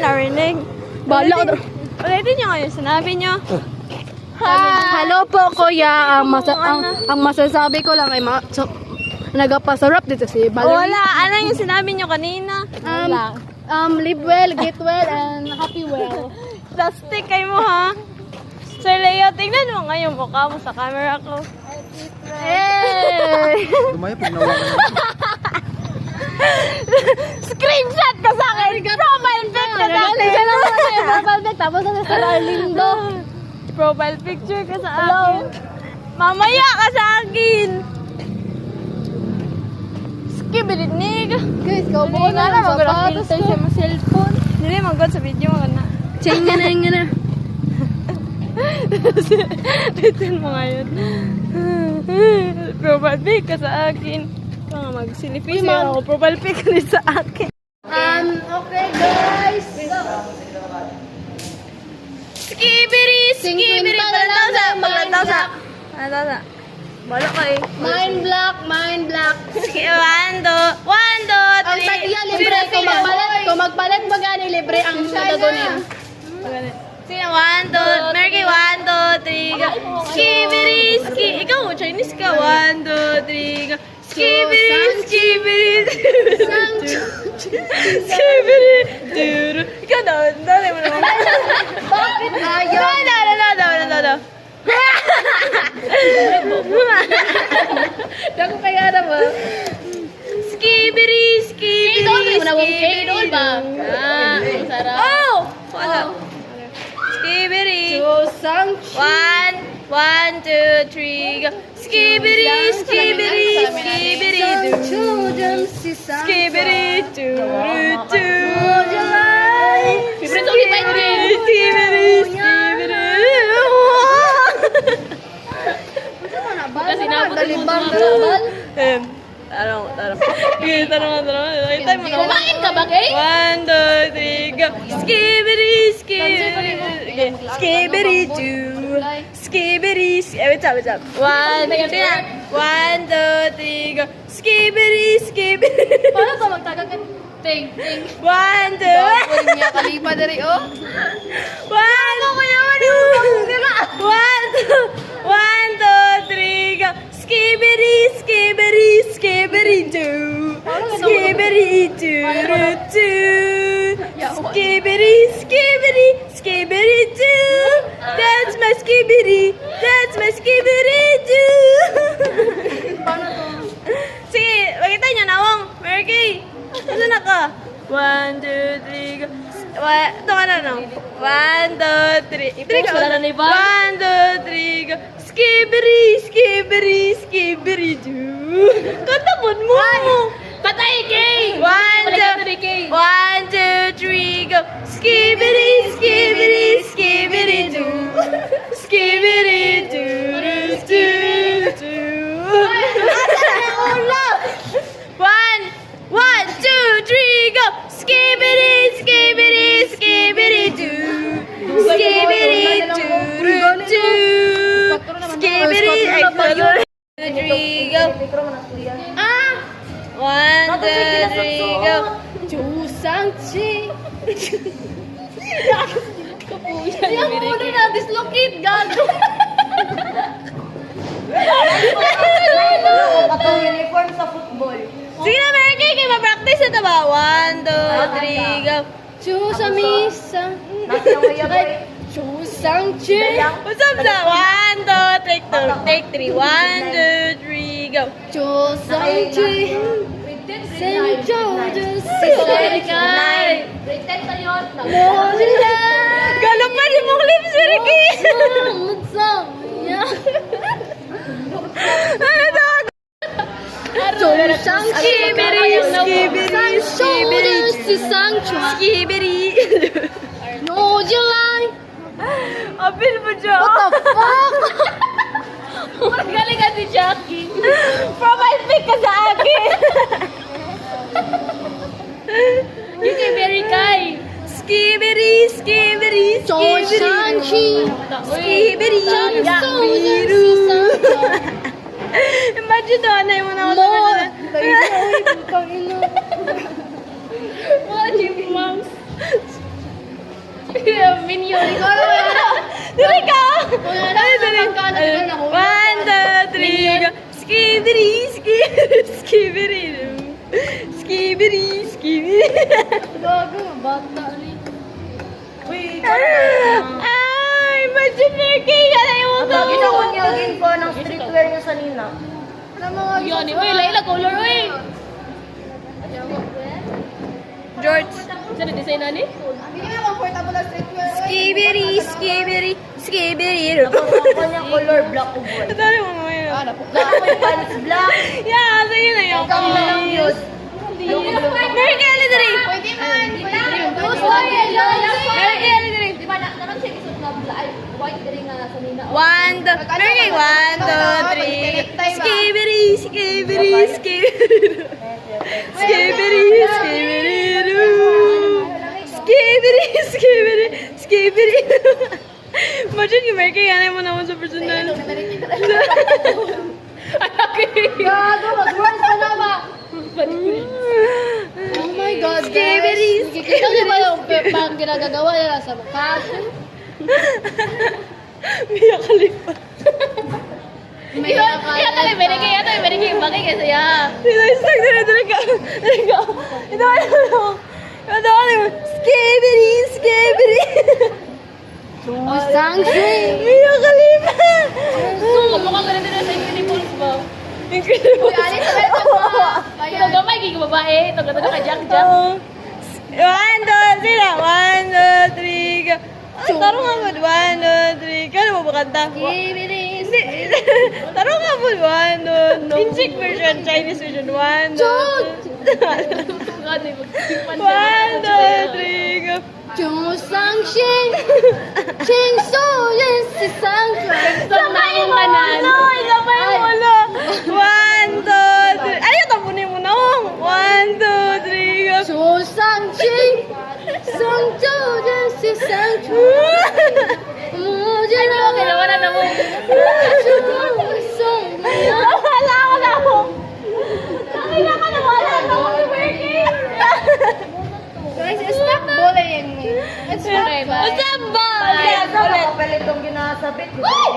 narinig. Bala ko. Ulitin nyo ngayon, sinabi nyo. Hello po, kuya. Ang masasabi ko lang ay nagapasarap dito si Valerie. Wala, ano yung sinabi nyo kanina? Live well, get well, and happy well. Plastic kayo mo ha. Sir Leo, tingnan mo nga yung mukha mo sa camera ko. Hey! Lumayo, pinawa ka na. Screenshot ka sa akin! Profile pic ka sa akin! Profile pic, tapos ano sa Arlindo. Profile picture ka sa akin. Mamaya ka sa akin! Skibidnig! Guys, ikaw po Hindi na na lang sapatos mag-filter ko. siya mo cellphone. Hindi mag-god sa video mo na. Ching nga na. Titin mo ngayon. Profile pic ka sa akin. Kaya mag-silifis ako. Profile pic ka rin sa akin. Okay guys. Skibidi! Skibidi! Palantaw sa! Bala ka eh. Mind block. One, two, Ang three. tagya libre kung magpalit ba gani libre ang gagawin. Sino? One, two. Merky, one, two, three. Go. Skibidi! Ikaw, Chinese ka. One, two, three. Go. Skibidi! Skibidi! Duro. Ikaw daw. Dali mo naman. Bakit ayaw? No. Dago kaya na ba? Skibidi! K-doll, di mo na mong K-doll ba? Ang sarap. Oh! Wala. Skibidi! One, two, three, go. Skibidi! Children, si Sam. Skibidi! Favorite ulit tayo din. Kasi dalibang bal. Tarong. Sige, tarong. Itay mo na. Kumain ka ba, Kay? One, two, three, go. Skibidi! Skibidi! Wait up. One, two, three, go. Skibidi! Paano ito magtagal ka? Ting. One, two. Pwede niya kalipa dari, oh. One, two, three, go. Skibidi! Doo. Skibidi! Doo. That's my skibidi! Doo. Sige, makita niyo na, Wong. Merky. Ano na ka? One, two, three, go. Ito ka na, no? One, two, three. Three ka. Wala na ni Val. One, two, three, go. Skibidi! Doo. Katabon mo! Patay, Kay! One, two, three, go. Skibidi! Doo. Skibidi! Doo. One, two, three, go. Skibidi! Doo. Skibidi! Doo. Skibidi! Three, go. One, two, three, go. Chusang-chi. Yung muna na dislocate, gago. Katong uniform sa football. Sige na, Merky, kayo ma-practice na ba? One, two, three, go. Chusamisa. Chusang-chi. What's up, sa? One, two, take three. One, two, three, go. Chusang-chi. Senjojo Siserikai. Pretend na yun. Galong pa di mong lips, Merky. Mutsang. Ano to? Skibidi. No July. Apil mo dyan. What the fuck? Magaling ka si Jackie. Profile pic ka sa akin. Yung kay Mary Kai. Skibidi. Chosang-chi. Skibidi. Imagine doon na yung mga Mo. Putang ina. mga chipmunks. Minyo. Ikaw na Dili ka! Wala na, pagkano ka na, wala. 1, 2, 3, go! Skibidi, skibidi, skibidi. Skibidi, skibidi. Gago, bata ni. Ay, imagine Merky! Yan ay mo ko! Ginakunyagin ko ng streetwear niya sa Nina. Yun, uy, laila color, uy! George. Saan na design na ni? Skibidi, skibidi, skibidi. Ako niya color black o white. Ito rin mo ngayon. Black o pants black. Yeah, sige na yun. Ikaw na lang yun. Merky, alidari! Pwede man. Merky, alidari! Di ba, naman siya isot na black, white ring nga sa Nina. 1, 2, Merky, 1, 2, 3. Skibidi, skibidi, skibidi. Skibidi, skibidi. Skibidi, skibidi, skibidi. Imagine yung Merky, yan ay mo naman sa personal. Gago, mag-words pa na ba? Oh my God, Skibidi, Kita niyo ba yung pang ginagagawa nila sa mukha? Mia Khalifa. May nakakala. Bagay kasi ya. Dito, stuck dito ka. Dito ka. Ito, ano. Ito, ano. Skibidi, skibidi. Something. Mia Khalifa. Mukha ka rin sa uniforms ba? Incredible. Alis ka ito ba? Ito gamay, gigi babae. Ito ganda ka, Jack. 1, 2, 1, 2, 3, go. Tarong nga po, 1, 2, 3. Kano mo ba kanta? Hindi. Tarong nga po, 1, 2, Insik version, Chinese version, 1, 2, 1, 2, 3, go. 就上心，轻松认识上船。 Sabay mo na, no? Sabay mo na. 1, 2, 3. Ay, tapunin mo na. 1, 2, 3, go. 手上心，上就认识上船。我觉得 Wala na mo. 送你。 Wala ako na ako. Nakina ka na wala na ako si Berky. Guys, stop bullying me. What's up, ba? Kaya sa mga palit itong ginasabit. Uy!